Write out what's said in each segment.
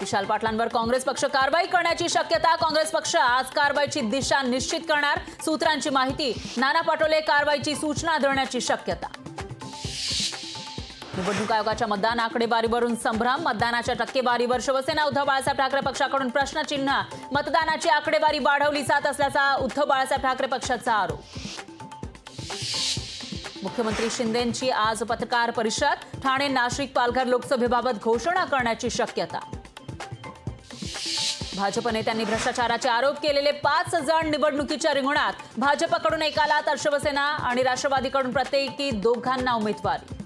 विशाल पाटलांवर काँग्रेस पक्ष कारवाई करण्याची शक्यता। काँग्रेस पक्ष आज कारवाईची दिशा निश्चित करणार। सूत्रांची माहिती, नाना पटोले कारवाईची सूचना देण्याची शक्यता। निवडणूक आयोगाच्या मतदान आकडेवारीवरून संभ्रम। मतदानाच्या टक्केवारीवर शिवसेना उद्धव बाळासाहेब ठाकरे पक्षाकडून प्रश्नचिन्ह। मतदानाची आकडेवारी वाढवली जात असल्याचा उद्धव बाळासाहेब ठाकरे पक्षाचा आरोप। मुख्यमंत्री शिंदेंची आज पत्रकार परिषद। ठाणे, नाशिक, पालघर लोकसभेबाबत घोषणा करण्याची शक्यता। भाजप नेत्यांनी भ्रष्टाचाराचे आरोप केलेले 5 जण निवडणुकीच्या रिंगणात। भाजपकडून एकाला तर शिवसेना आणि राष्ट्रवादीकडून प्रत्येकी 2 उमेदवारी।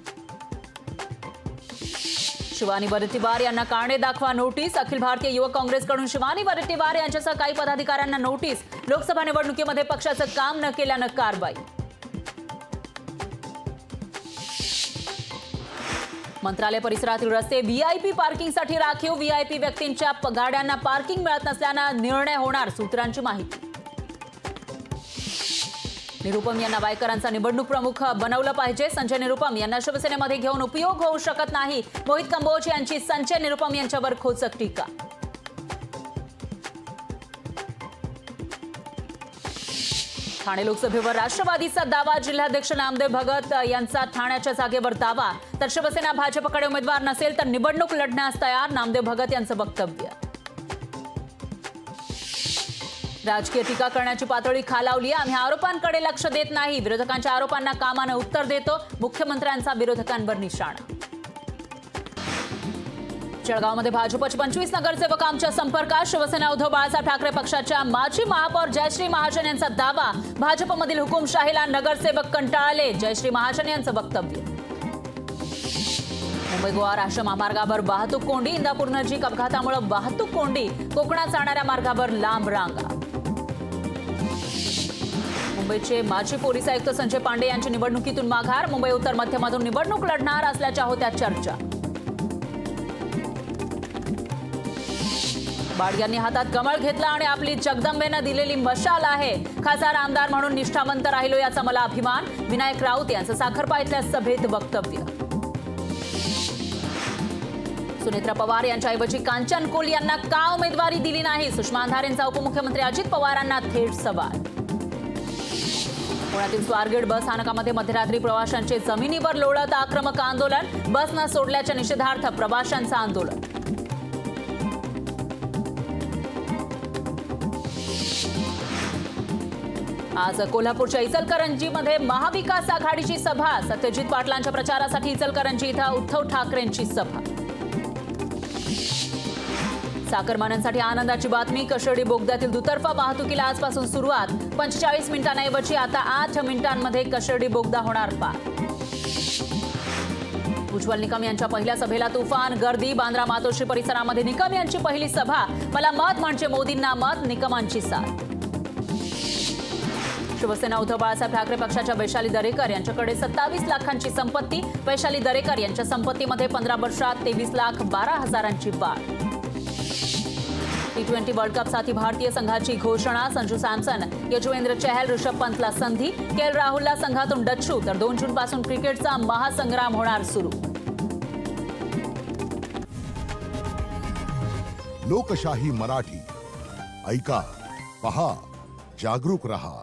शिवानी वरट्टीवार यांना कारणे दाखवा नोटीस। अखिल भारतीय युवक काँग्रेसकडून शिवानी वरट्टीवार यांच्यासह काही पदाधिकाऱ्यांना नोटीस। लोकसभा निवडणुकीमध्ये पक्षाचं काम न केल्यानं कारवाई। मंत्रालय परिसरातील रस्ते व्हीआयपी पार्किंगसाठी राखीव। व्हीआयपी व्यक्तींच्या गाड्यांना पार्किंग मिळत नसल्यानं निर्णय होणार। सूत्रांची माहिती। निरुपम यांना वायकरांचा निवडणूक प्रमुख बनवलं पाहिजे। संजय निरुपम यांना शिवसेनेमध्ये घेऊन उपयोग होऊ शकत नाही। मोहित कंबोज यांची संजय निरुपम यांच्यावर खोचक टीका। ठाणे लोकसभेवर राष्ट्रवादीचा दावा। जिल्हाध्यक्ष नामदेव भगत यांचा ठाण्याच्या जागेवर दावा। तर शिवसेना भाजपकडे उमेदवार नसेल तर निवडणूक लढण्यास तयार। नामदेव भगत यांचं वक्तव्य। राजकीय टीका करण्याची पातळी खालावली। आम्ही आरोपांकडे लक्ष देत नाही। विरोधकांच्या आरोपांना कामानं उत्तर देतो। मुख्यमंत्र्यांचा विरोधकांवर निशाणा। जळगावमध्ये भाजपचे 25 नगरसेवक आमच्या संपर्कात। शिवसेना उद्धव बाळासाहेब ठाकरे पक्षाच्या माजी महापौर जयश्री महाजन यांचा दावा। भाजपमधील हुकुमशाहीला नगरसेवक कंटाळले। जयश्री महाजन यांचं वक्तव्य। मुंबई गोवा राष्ट्रीय महामार्गावर वाहतूक कोंडी। इंदापूर नजीक अपघातामुळे वाहतूक कोंडी। कोकणात जाणाऱ्या मार्गावर लांब रांगा। मुंबईचे माजी पोलीस आयुक्त संजय पांडे यांची निवडणुकीतून माघार। मुंबई उत्तर मध्यमधून निवडणूक लढणार असल्याच्या होत्या चर्चा। बाडग्यांनी हातात कमळ घेतला आणि आपली जगदंबेनं दिलेली मशाल आहे। खासदार आमदार म्हणून निष्ठावंत राहिलो याचा मला अभिमान। विनायक राऊत यांचं साखरपा इथल्या सभेत वक्तव्य। सुनेत्रा पवार यांच्याऐवजी कांचन कुल यांना का उमेदवारी दिली नाही? सुषमा अंधारेंचा उपमुख्यमंत्री अजित पवारांना थेट सवाल। पुण्यातील स्वारगेट बस स्थानकामध्ये मध्यरात्री प्रवाशांचे जमिनीवर लोळत आक्रमक आंदोलन। बस न सोडल्याच्या निषेधार्थ प्रवाशांचं आंदोलन। आज कोल्हापूरच्या इचलकरंजीमध्ये महाविकास आघाडीची सभा। सत्यजित पाटलांच्या प्रचारासाठी इचलकरंजी इथं उद्धव ठाकरेंची सभा। साखरमानांसाठी आनंदाची बातमी। कशेडी बोगद्यातील दुतर्फा वाहतुकीला आजपासून सुरुवात। 45 मिनिटांऐवजी आता 8 मिनिटांमध्ये कशेडी बोगदा होणार पार। उज्ज्वल निकम यांच्या पहिल्या सभेला तुफान गर्दी। बांद्रा मातोश्री परिसरामध्ये निकम यांची पहिली सभा। मला मत म्हणजे मोदींना मत, निकमांची साथ। शिवसेना उद्धव बाळासाहेब ठाकरे पक्षाच्या वैशाली दरेकर यांच्याकडे 27 लाखांची संपत्ती। वैशाली दरेकर यांच्या संपत्तीमध्ये 15 वर्षात 23,12,000ची वाढ। T20 वर्ल्ड कपसाठी भारतीय संघाची घोषणा। संजू सॅमसन, यजुवेंद्र चहल, ऋषभ पंतला संधी। केएल राहुलला संघातून डच्चू। तर 2 जूनपासून क्रिकेटचा महासंग्राम होणार सुरू। लोकशाही मराठी ऐका, पहा, जागरूक रहा।